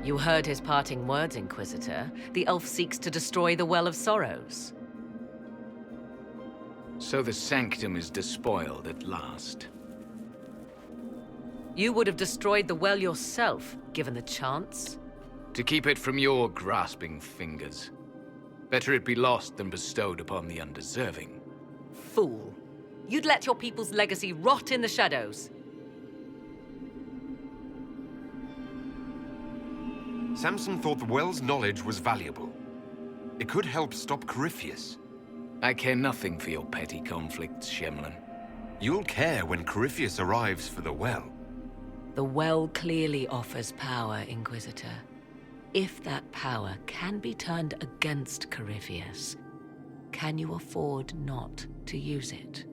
You heard his parting words, Inquisitor. The elf seeks to destroy the Well of Sorrows. So the sanctum is despoiled at last. You would have destroyed the well yourself, given the chance. To keep it from your grasping fingers. Better it be lost than bestowed upon the undeserving. Fool. You'd let your people's legacy rot in the shadows. Samson thought the well's knowledge was valuable. It could help stop Corypheus. I care nothing for your petty conflicts, Shemlin. You'll care when Corypheus arrives for the well. The well clearly offers power, Inquisitor. If that power can be turned against Corypheus, can you afford not to use it?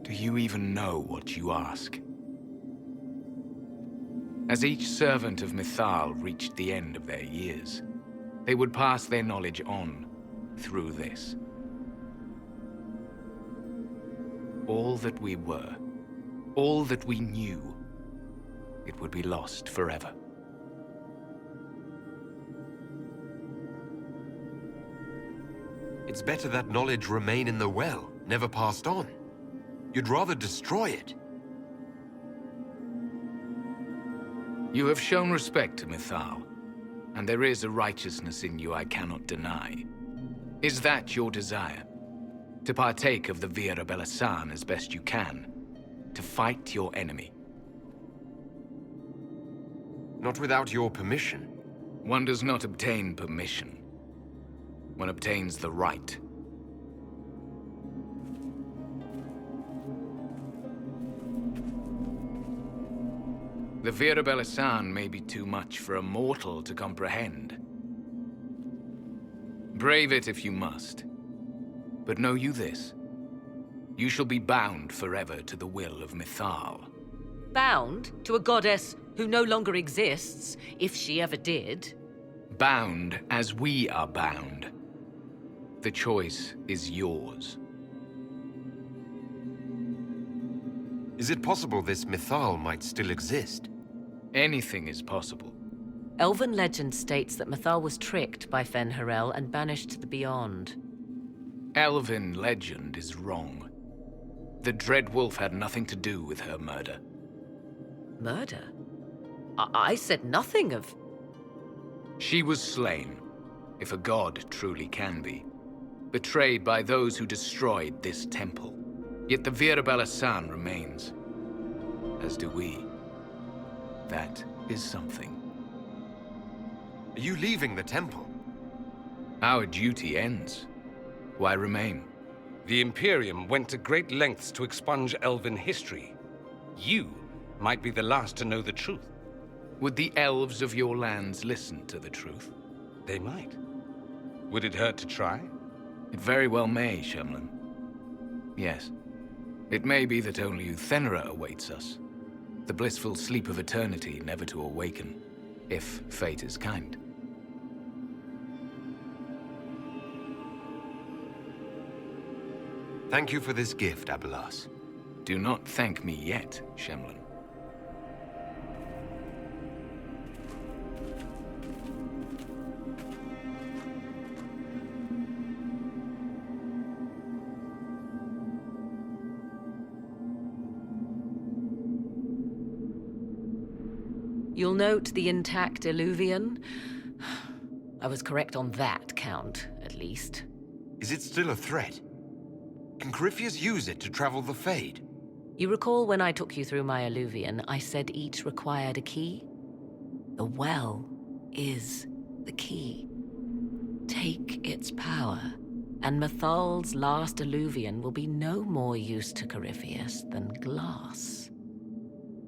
Do you even know what you ask? As each servant of Mythal reached the end of their years, they would pass their knowledge on through this. All that we were, all that we knew, it would be lost forever. It's better that knowledge remain in the well, never passed on. You'd rather destroy it. You have shown respect to Mythal, and there is a righteousness in you I cannot deny. Is that your desire? To partake of the Vira Belasan as best you can? To fight your enemy? Not without your permission. One does not obtain permission. One obtains the right. The Vira Belasan may be too much for a mortal to comprehend. Brave it if you must. But know you this. You shall be bound forever to the will of Mythal. Bound to a goddess who no longer exists, if she ever did. Bound as we are bound. The choice is yours. Is it possible this Mythal might still exist? Anything is possible. Elven legend states that Mythal was tricked by Fen-Harel and banished to the Beyond. Elven legend is wrong. The Dread Wolf had nothing to do with her murder. Murder? I said nothing of... She was slain, if a god truly can be. Betrayed by those who destroyed this temple. Yet the Vira Belasan remains. As do we. That is something. Are you leaving the temple? Our duty ends. Why remain? The Imperium went to great lengths to expunge Elven history. You might be the last to know the truth. Would the elves of your lands listen to the truth? They might. Would it hurt to try? It very well may, Shemlin. Yes. It may be that only Uthenera awaits us. The blissful sleep of eternity never to awaken, if fate is kind. Thank you for this gift, Abelas. Do not thank me yet, Shemlin. You'll note the intact Illuvian. I was correct on that count, at least. Is it still a threat? Can Corypheus use it to travel the Fade? You recall when I took you through my Illuvian, I said each required a key? The well is the key. Take its power, and Mythal's last Illuvian will be no more use to Corypheus than glass.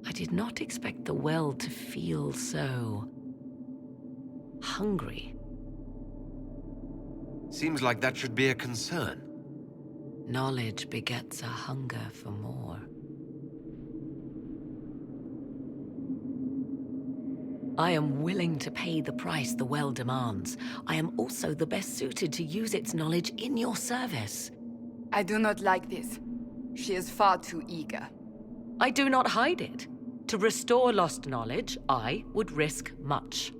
I did not expect the well to feel so... hungry. Seems like that should be a concern. Knowledge begets a hunger for more. I am willing to pay the price the well demands. I am also the best suited to use its knowledge in your service. I do not like this. She is far too eager. I do not hide it. To restore lost knowledge, I would risk much.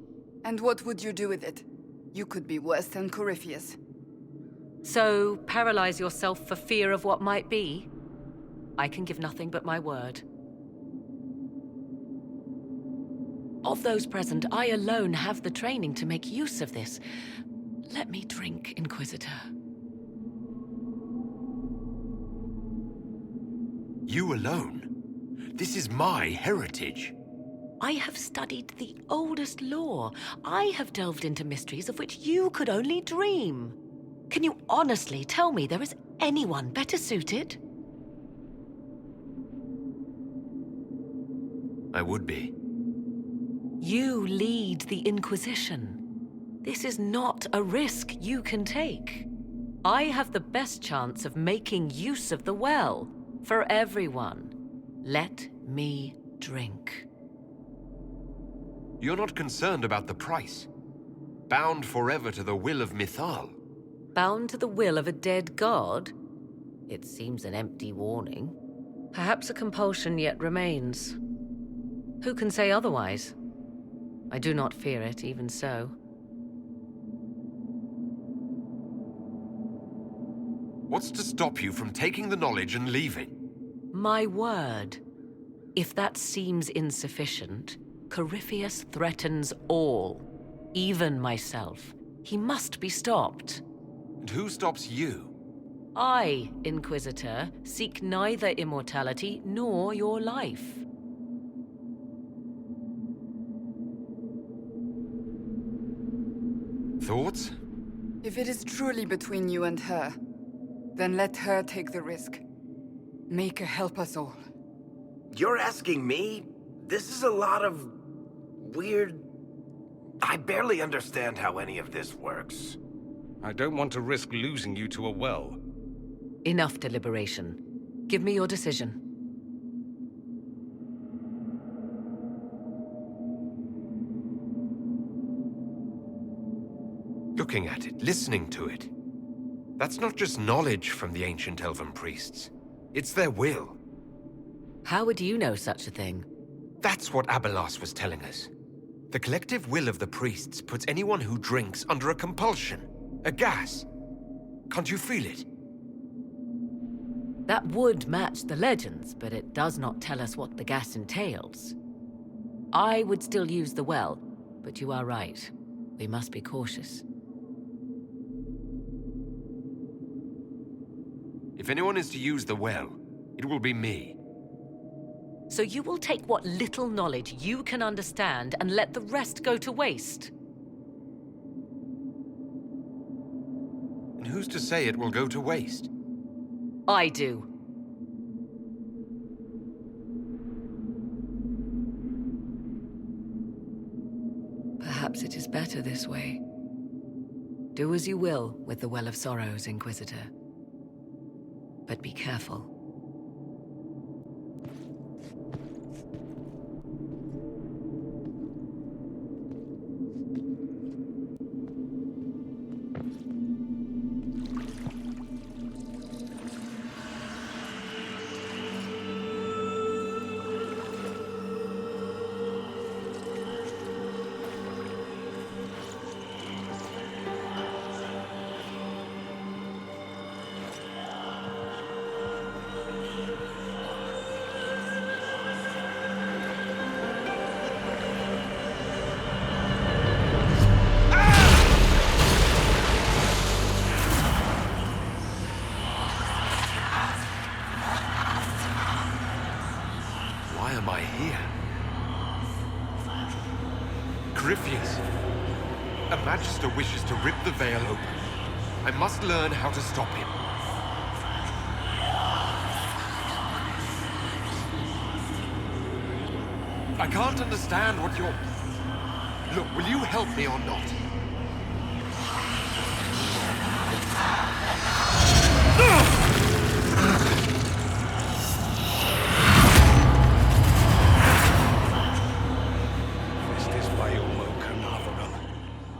And what would you do with it? You could be worse than Corypheus. So, paralyze yourself for fear of what might be? I can give nothing but my word. Of those present, I alone have the training to make use of this. Let me drink, Inquisitor. You alone? This is my heritage. I have studied the oldest lore. I have delved into mysteries of which you could only dream. Can you honestly tell me there is anyone better suited? I would be. You lead the Inquisition. This is not a risk you can take. I have the best chance of making use of the well for everyone. Let me drink. You're not concerned about the price. Bound forever to the will of Mythal. Bound to the will of a dead god? It seems an empty warning. Perhaps a compulsion yet remains. Who can say otherwise? I do not fear it, even so. What's to stop you from taking the knowledge and leaving? My word. If that seems insufficient, Corypheus threatens all, even myself. He must be stopped. And who stops you? I, Inquisitor, seek neither immortality nor your life. Thoughts? If it is truly between you and her, then let her take the risk. Make her help us all. You're asking me? This is a lot of... weird... I barely understand how any of this works. I don't want to risk losing you to a well. Enough deliberation. Give me your decision. Looking at it, listening to it. That's not just knowledge from the ancient elven priests. It's their will. How would you know such a thing? That's what Abelas was telling us. The collective will of the priests puts anyone who drinks under a compulsion, a gas. Can't you feel it? That would match the legends, but it does not tell us what the gas entails. I would still use the well, but you are right. We must be cautious. If anyone is to use the well, it will be me. So you will take what little knowledge you can understand and let the rest go to waste? And who's to say it will go to waste? I do. Perhaps it is better this way. Do as you will with the Well of Sorrows, Inquisitor. But be careful. Why am I here? Corypheus. A Magister wishes to rip the veil open. I must learn how to stop him. I can't understand what you're... Look, will you help me or not?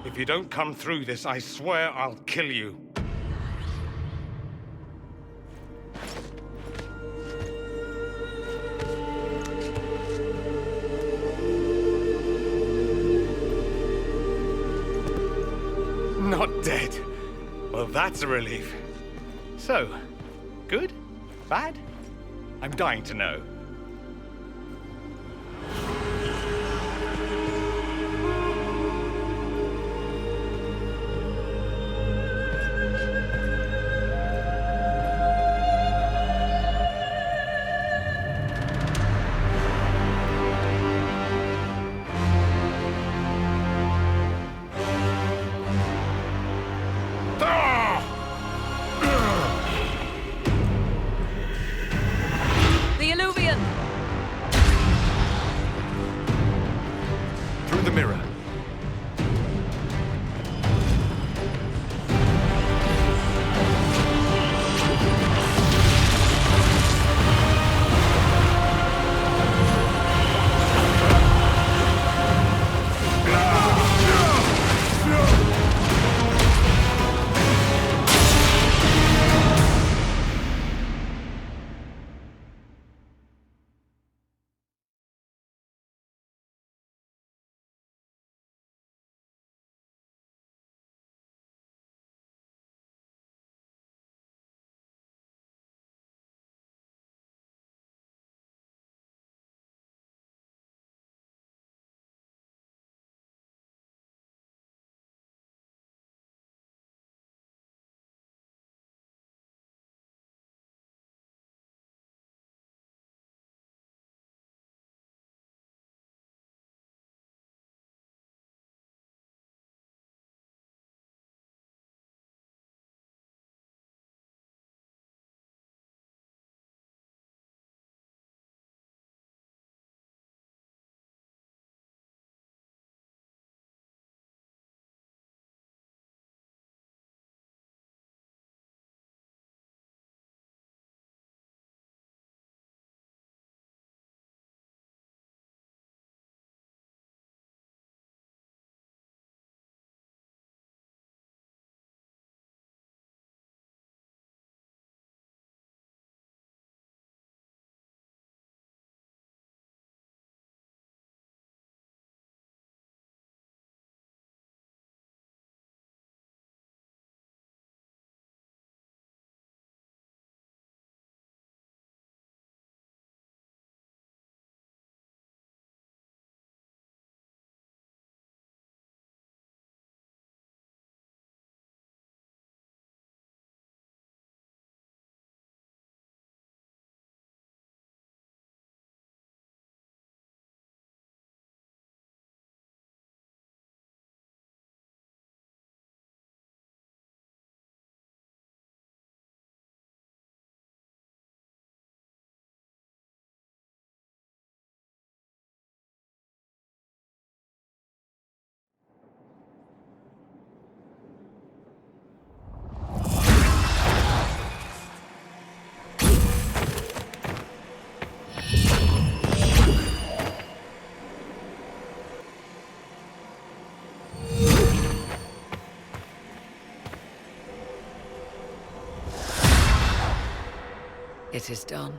If you don't come through this, I swear I'll kill you. Not dead. Well, that's a relief. So, good? Bad? I'm dying to know. The Alluvian! Through the mirror. It is done.